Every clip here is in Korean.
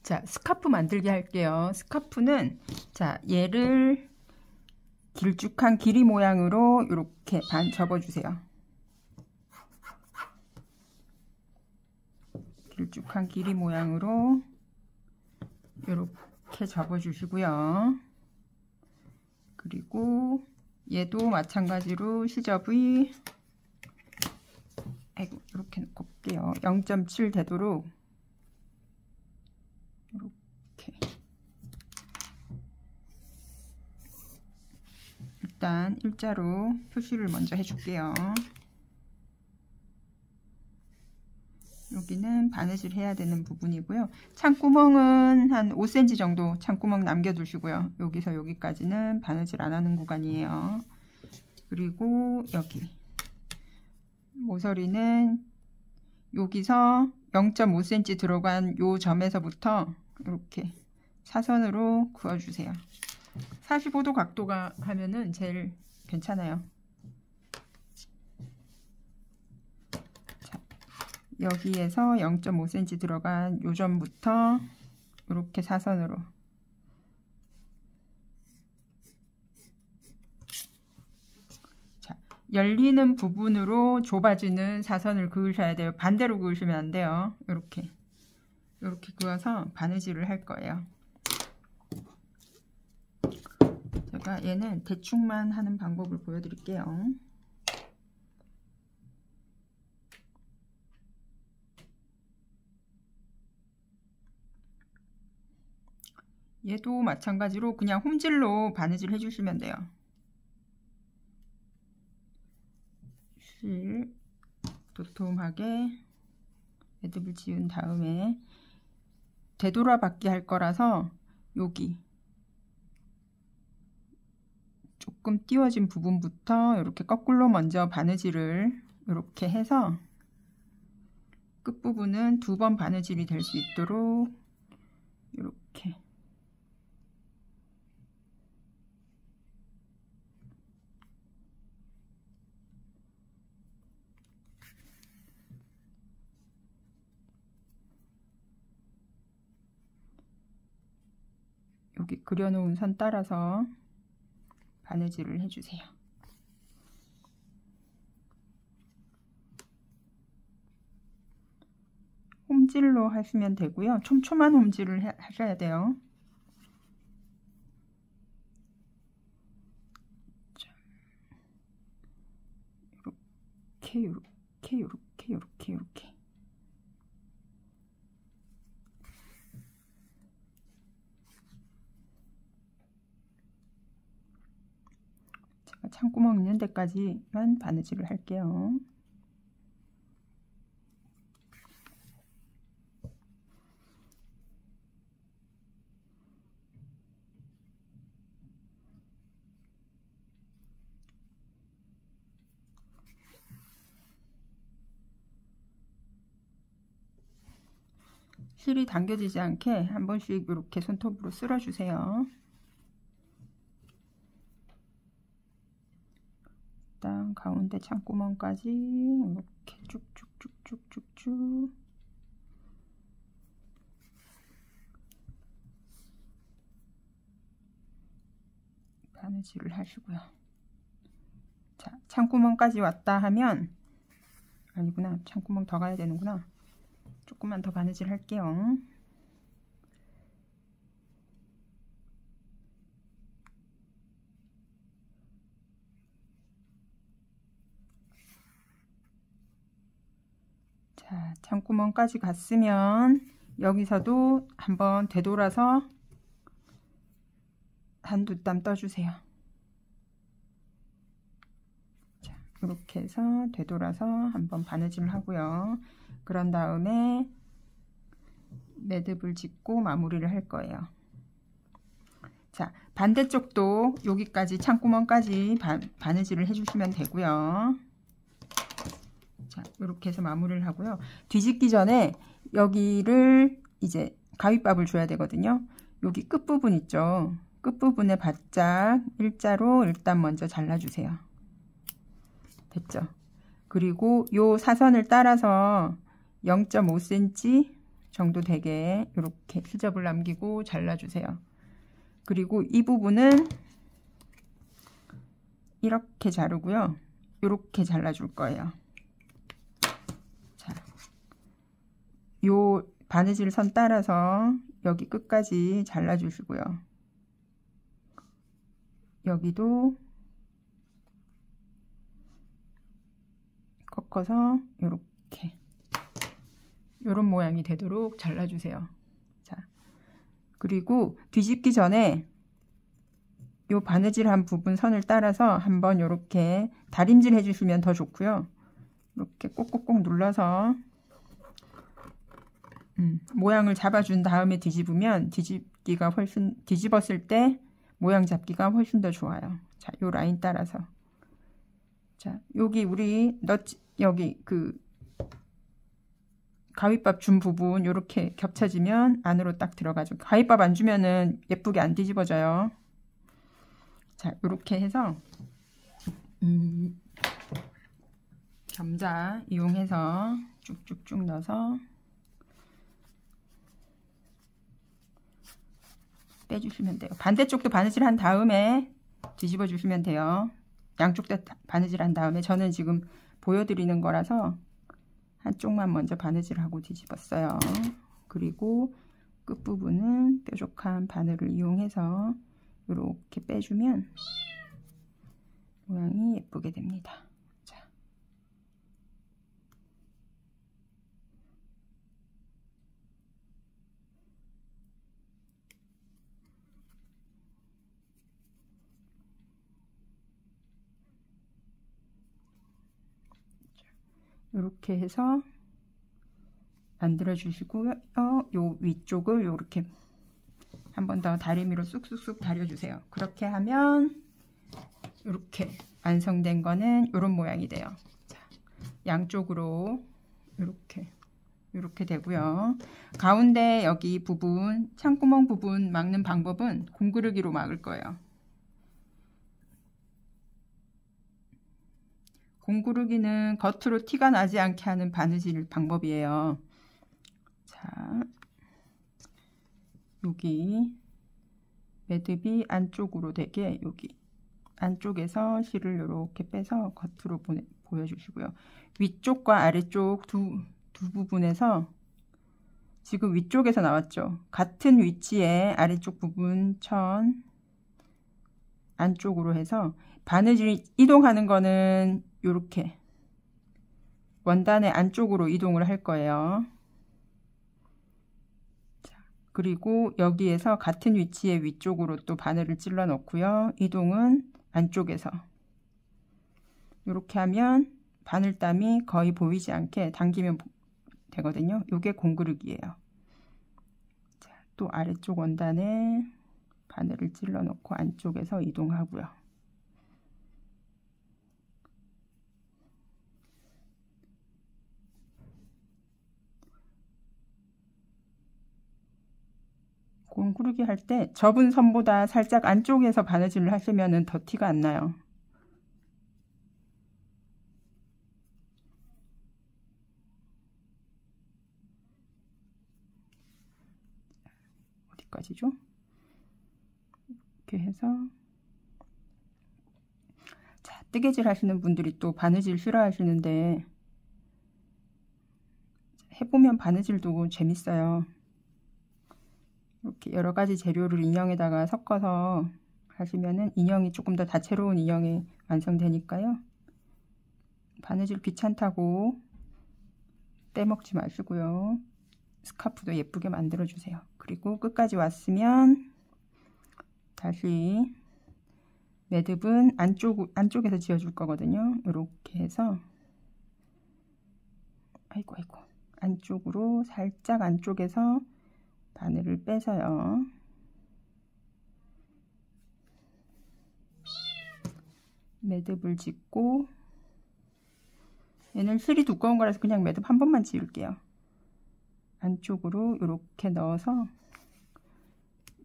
자, 스카프 만들기 할게요. 스카프는 자, 얘를 길쭉한 길이 모양으로 이렇게 반 접어주세요. 길쭉한 길이 모양으로 이렇게 접어주시고요. 그리고 얘도 마찬가지로 시접이 이렇게 놓고 볼게요. 0.7 되도록 이렇게 일단 일자로 표시를 먼저 해줄게요. 여기는 바느질 해야 되는 부분이고요. 창구멍은 한 5cm 정도 창구멍 남겨두시고요. 여기서 여기까지는 바느질 안 하는 구간이에요. 그리고 여기 모서리는 여기서 0.5cm 들어간 요 점에서부터 이렇게 사선으로 그어주세요. 45도 각도가 하면은 제일 괜찮아요. 자, 여기에서 0.5cm 들어간 요 점부터 이렇게 사선으로 열리는 부분으로 좁아지는 사선을 그으셔야 돼요. 반대로 그으시면 안 돼요. 이렇게 그어서 바느질을 할 거예요. 제가 얘는 대충만 하는 방법을 보여드릴게요. 얘도 마찬가지로 그냥 홈질로 바느질 해주시면 돼요. 실 도톰하게 매듭을 지은 다음에 되돌아받기 할 거라서 여기 조금 띄워진 부분부터 이렇게 거꾸로 먼저 바느질을 이렇게 해서 끝부분은 2번 바느질이 될 수 있도록 이렇게 여기 그려놓은 선 따라서 바느질을 해주세요. 홈질로 하시면 되고요. 촘촘한 홈질을 하셔야 돼요. 이렇게 제가 창구멍 있는 데까지만 바느질을 할게요. 실이 당겨지지 않게 한 번씩 이렇게 손톱으로 쓸어주세요. 일단 가운데 창구멍까지 이렇게 쭉쭉쭉쭉쭉쭉 바느질을 하시고요. 자, 창구멍까지 왔다 하면 아니구나, 창구멍 더 가야 되는구나. 조금만 더 바느질 할게요. 자, 창구멍까지 갔으면 여기서도 한번 되돌아서 한두 땀 떠주세요. 자, 이렇게 해서 되돌아서 한번 바느질을 하고요. 그런 다음에 매듭을 짓고 마무리를 할 거예요. 자, 반대쪽도 여기까지 창구멍까지 바느질을 해주시면 되고요. 자, 이렇게 해서 마무리를 하고요. 뒤집기 전에 여기를 이제 가위밥을 줘야 되거든요. 여기 끝부분 있죠. 끝부분에 바짝 일자로 일단 먼저 잘라주세요. 됐죠? 그리고 요 사선을 따라서 0.5cm 정도 되게 이렇게 수접을 남기고 잘라주세요. 그리고 이 부분은 이렇게 자르고요. 이렇게 잘라줄 거예요. 자, 요 바느질 선 따라서 여기 끝까지 잘라주시고요. 여기도 꺾어서 이렇게 이런 모양이 되도록 잘라주세요. 자, 그리고 뒤집기 전에 요 바느질한 부분 선을 따라서 한번 이렇게 다림질 해주시면 더 좋고요. 이렇게 꼭꼭꼭 눌러서 모양을 잡아준 다음에 뒤집으면 뒤집었을 때 모양 잡기가 훨씬 더 좋아요. 자, 요 라인 따라서. 자, 여기 우리 여기 그 가위밥 준 부분 이렇게 겹쳐지면 안으로 딱 들어가죠. 가위밥 안 주면은 예쁘게 안 뒤집어져요. 자, 이렇게 해서 겸자 이용해서 쭉쭉쭉 넣어서 빼주시면 돼요. 반대쪽도 바느질 한 다음에 뒤집어 주시면 돼요. 양쪽 다 바느질 한 다음에 저는 지금 보여드리는 거라서 한쪽만 먼저 바느질하고 뒤집었어요. 그리고 끝부분은 뾰족한 바늘을 이용해서 이렇게 빼주면 모양이 예쁘게 됩니다. 자. 이렇게 해서 만들어 주시고요. 요 위쪽을 이렇게 한 번 더 다리미로 쑥쑥쑥 다려주세요. 그렇게 하면 이렇게 완성된 거는 이런 모양이 돼요. 자, 양쪽으로 이렇게 되고요. 가운데 여기 부분, 창구멍 부분 막는 방법은 공구르기로 막을 거예요. 공구르기는 겉으로 티가 나지 않게 하는 바느질 방법이에요. 자, 여기 매듭이 안쪽으로 되게 여기 안쪽에서 실을 이렇게 빼서 겉으로 보여주시고요. 위쪽과 아래쪽 두 부분에서 지금 위쪽에서 나왔죠. 같은 위치에 아래쪽 부분 천 안쪽으로 해서 바느질 이동하는 거는 이렇게 원단의 안쪽으로 이동을 할 거예요. 자, 그리고 여기에서 같은 위치에 위쪽으로 또 바늘을 찔러 넣고요. 이동은 안쪽에서 이렇게 하면 바늘땀이 거의 보이지 않게 당기면 되거든요. 이게 공구르기예요. 자, 또 아래쪽 원단에 바늘을 찔러 넣고 안쪽에서 이동하고요. 공구르기 할 때 접은 선보다 살짝 안쪽에서 바느질을 하시면 더 티가 안 나요. 어디까지죠? 이렇게 해서 자, 뜨개질 하시는 분들이 또 바느질 싫어하시는데 해보면 바느질도 재밌어요. 이렇게 여러 가지 재료를 인형에다가 섞어서 하시면은 인형이 조금 더 다채로운 인형이 완성되니까요. 바느질 귀찮다고 떼먹지 마시고요. 스카프도 예쁘게 만들어 주세요. 그리고 끝까지 왔으면 다시 매듭은 안쪽에서 지어줄 거거든요. 이렇게 해서 아이고 안쪽으로 살짝 안쪽에서 바늘을 빼서요. 매듭을 짓고 얘는 실이 두꺼운 거라서 그냥 매듭 한 번만 지을게요. 안쪽으로 이렇게 넣어서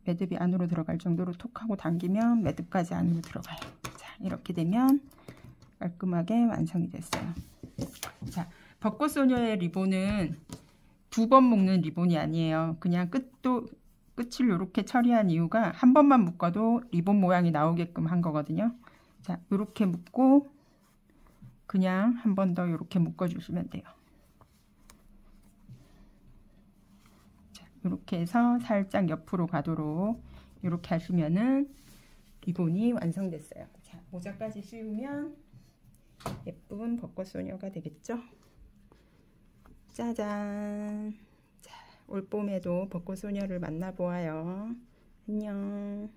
매듭이 안으로 들어갈 정도로 톡 하고 당기면 매듭까지 안으로 들어가요. 자, 이렇게 되면 깔끔하게 완성이 됐어요. 자, 벚꽃소녀의 리본은 두 번 묶는 리본이 아니에요. 그냥 끝을 이렇게 처리한 이유가 한 번만 묶어도 리본 모양이 나오게끔 한 거거든요. 자, 이렇게 묶고 그냥 한 번 더 이렇게 묶어 주시면 돼요. 자, 이렇게 해서 살짝 옆으로 가도록 이렇게 하시면은 리본이 완성됐어요. 자, 모자까지 씌우면 예쁜 벚꽃소녀가 되겠죠? 짜잔! 자, 올봄에도 벚꽃소녀를 만나보아요. 안녕!